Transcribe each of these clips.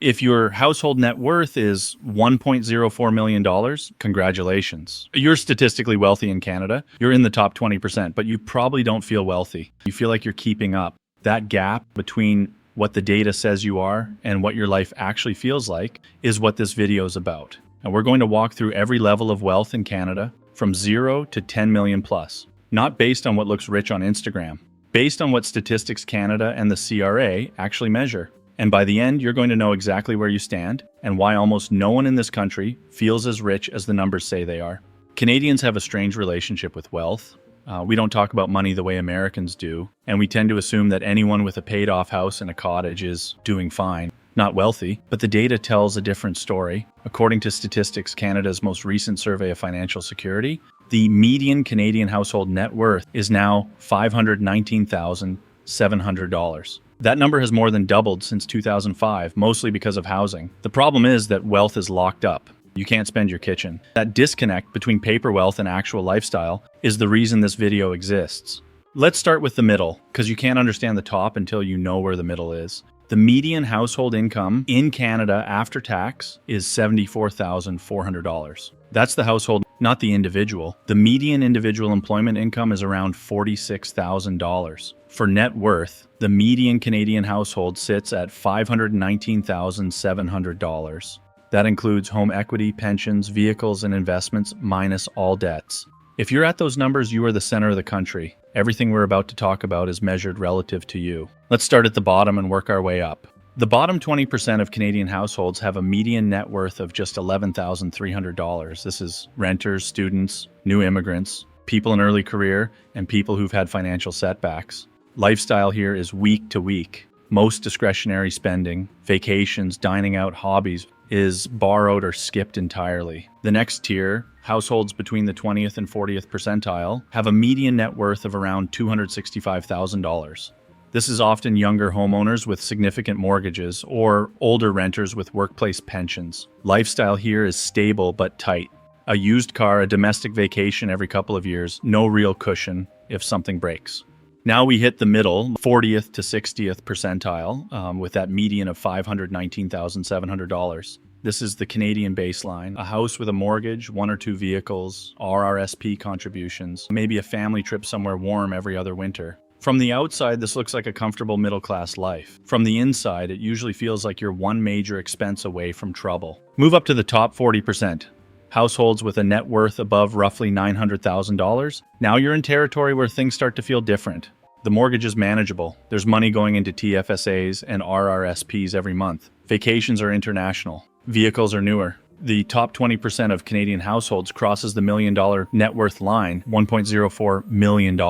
If your household net worth is $1.04 million, congratulations. You're statistically wealthy in Canada. You're in the top 20%, but you probably don't feel wealthy. You feel like you're keeping up. That gap between what the data says you are and what your life actually feels like is what this video is about. And we're going to walk through every level of wealth in Canada from 0 to 10 million plus, not based on what looks rich on Instagram, based on what Statistics Canada and the CRA actually measure. And by the end, you're going to know exactly where you stand and why almost no one in this country feels as rich as the numbers say they are. Canadians have a strange relationship with wealth. We don't talk about money the way Americans do, and we tend to assume that anyone with a paid-off house and a cottage is doing fine, not wealthy. But the data tells a different story. According to Statistics Canada's most recent survey of financial security, the median Canadian household net worth is now $519,700. That number has more than doubled since 2005, mostly because of housing. The problem is that wealth is locked up. You can't spend your kitchen. That disconnect between paper wealth and actual lifestyle is the reason this video exists. Let's start with the middle, because you can't understand the top until you know where the middle is. The median household income in Canada after tax is $74,400. That's the household, not the individual. The median individual employment income is around $46,000. For net worth, the median Canadian household sits at $519,700. That includes home equity, pensions, vehicles, and investments, minus all debts. If you're at those numbers, you are the center of the country. Everything we're about to talk about is measured relative to you. Let's start at the bottom and work our way up. The bottom 20% of Canadian households have a median net worth of just $11,300. This is renters, students, new immigrants, people in early career, and people who've had financial setbacks. Lifestyle here is week to week. Most discretionary spending, vacations, dining out, hobbies, is borrowed or skipped entirely. The next tier, households between the 20th and 40th percentile, have a median net worth of around $265,000. This is often younger homeowners with significant mortgages or older renters with workplace pensions. Lifestyle here is stable but tight. A used car, a domestic vacation every couple of years, no real cushion if something breaks. Now we hit the middle, 40th to 60th percentile, with that median of $519,700. This is the Canadian baseline. A house with a mortgage, 1 or 2 vehicles, RRSP contributions, maybe a family trip somewhere warm every other winter. From the outside, this looks like a comfortable middle-class life. From the inside, it usually feels like you're one major expense away from trouble. Move up to the top 40%. Households with a net worth above roughly $900,000. Now you're in territory where things start to feel different. The mortgage is manageable. There's money going into TFSAs and RRSPs every month. Vacations are international. Vehicles are newer. The top 20% of Canadian households crosses the $1 million net worth line. $1.04 million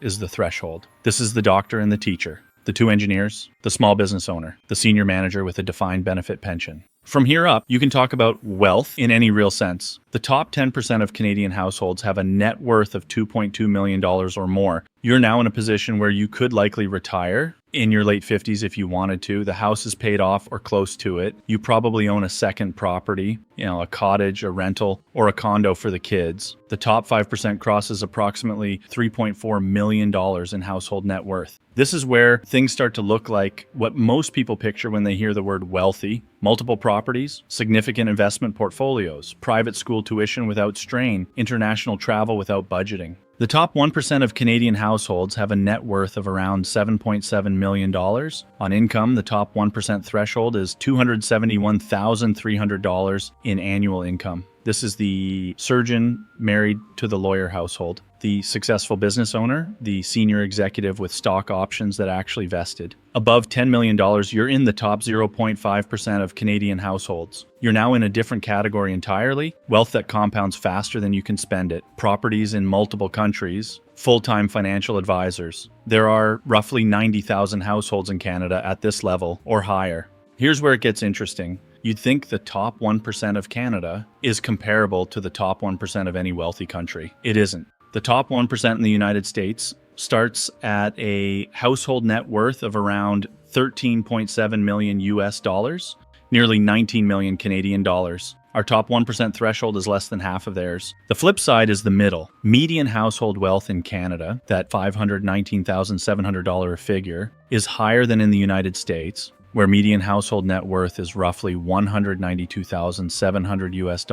is the threshold. This is the doctor and the teacher, the 2 engineers, the small business owner, the senior manager with a defined benefit pension. From here up, you can talk about wealth in any real sense. The top 10% of Canadian households have a net worth of $2.2 million or more. You're now in a position where you could likely retire in your late 50s if you wanted to. The house is paid off or close to it. You probably own a second property, a cottage, a rental, or a condo for the kids. The top 5% crosses approximately $3.4 million in household net worth. This is where things start to look like what most people picture when they hear the word wealthy. Multiple properties, significant investment portfolios, private school tuition without strain, international travel without budgeting. The top 1% of Canadian households have a net worth of around $7.7 million. On income, the top 1% threshold is $271,300 in annual income. This is the surgeon married to the lawyer household, the successful business owner, the senior executive with stock options that actually vested. Above $10 million, you're in the top 0.5% of Canadian households. You're now in a different category entirely, wealth that compounds faster than you can spend it, properties in multiple countries, full-time financial advisors. There are roughly 90,000 households in Canada at this level or higher. Here's where it gets interesting. You'd think the top 1% of Canada is comparable to the top 1% of any wealthy country. It isn't. The top 1% in the United States starts at a household net worth of around $13.7 million US dollars, nearly 19 million Canadian dollars. Our top 1% threshold is less than half of theirs. The flip side is the middle. Median household wealth in Canada, that $519,700 figure, is higher than in the United States, where median household net worth is roughly $192,700 US.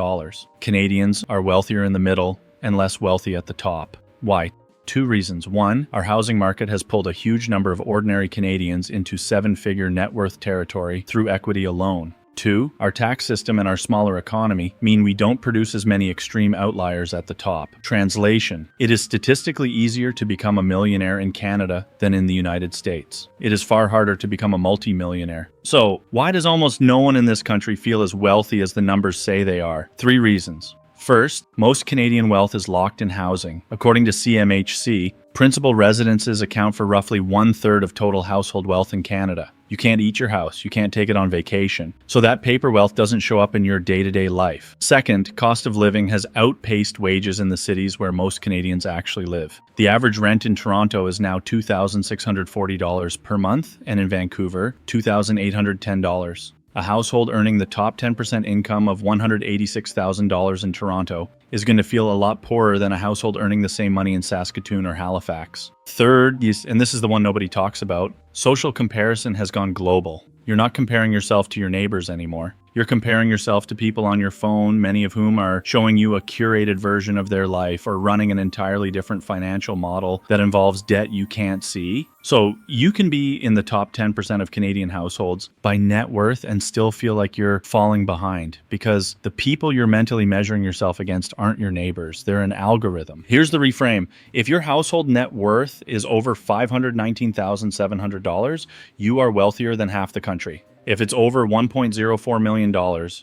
Canadians are wealthier in the middle and less wealthy at the top. Why? Two reasons. One, our housing market has pulled a huge number of ordinary Canadians into seven-figure net worth territory through equity alone. Two, our tax system and our smaller economy mean we don't produce as many extreme outliers at the top. Translation: it is statistically easier to become a millionaire in Canada than in the United States. It is far harder to become a multi-millionaire. So, why does almost no one in this country feel as wealthy as the numbers say they are? Three reasons. First, most Canadian wealth is locked in housing. According to CMHC, principal residences account for roughly 1/3 of total household wealth in Canada. You can't eat your house, you can't take it on vacation. So that paper wealth doesn't show up in your day-to-day life. Second, cost of living has outpaced wages in the cities where most Canadians actually live. The average rent in Toronto is now $2,640 per month, and in Vancouver, $2,810. A household earning the top 10% income of $186,000 in Toronto is going to feel a lot poorer than a household earning the same money in Saskatoon or Halifax. Third, and this is the one nobody talks about, social comparison has gone global. You're not comparing yourself to your neighbors anymore. You're comparing yourself to people on your phone, many of whom are showing you a curated version of their life or running an entirely different financial model that involves debt you can't see. So you can be in the top 10% of Canadian households by net worth and still feel like you're falling behind because the people you're mentally measuring yourself against aren't your neighbors. They're an algorithm. Here's the reframe. If your household net worth is over $519,700, you are wealthier than half the country. If it's over $1.04 million,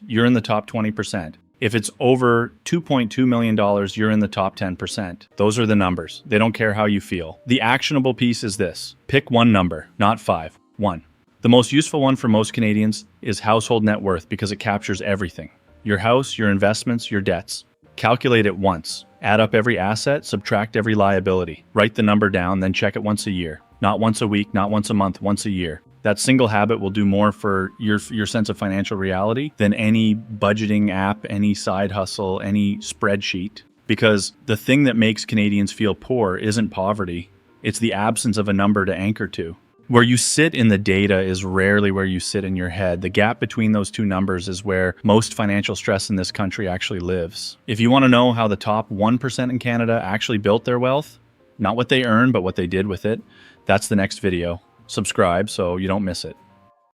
you're in the top 20%. If it's over $2.2 million, you're in the top 10%. Those are the numbers. They don't care how you feel. The actionable piece is this. Pick one number, not five. One. The most useful one for most Canadians is household net worth because it captures everything. Your house, your investments, your debts. Calculate it once. Add up every asset, subtract every liability. Write the number down, then check it once a year. Not once a week, not once a month, once a year. That single habit will do more for your sense of financial reality than any budgeting app, any side hustle, any spreadsheet. Because the thing that makes Canadians feel poor isn't poverty. It's the absence of a number to anchor to. Where you sit in the data is rarely where you sit in your head. The gap between those two numbers is where most financial stress in this country actually lives. If you want to know how the top 1% in Canada actually built their wealth, not what they earned, but what they did with it, that's the next video. Subscribe so you don't miss it.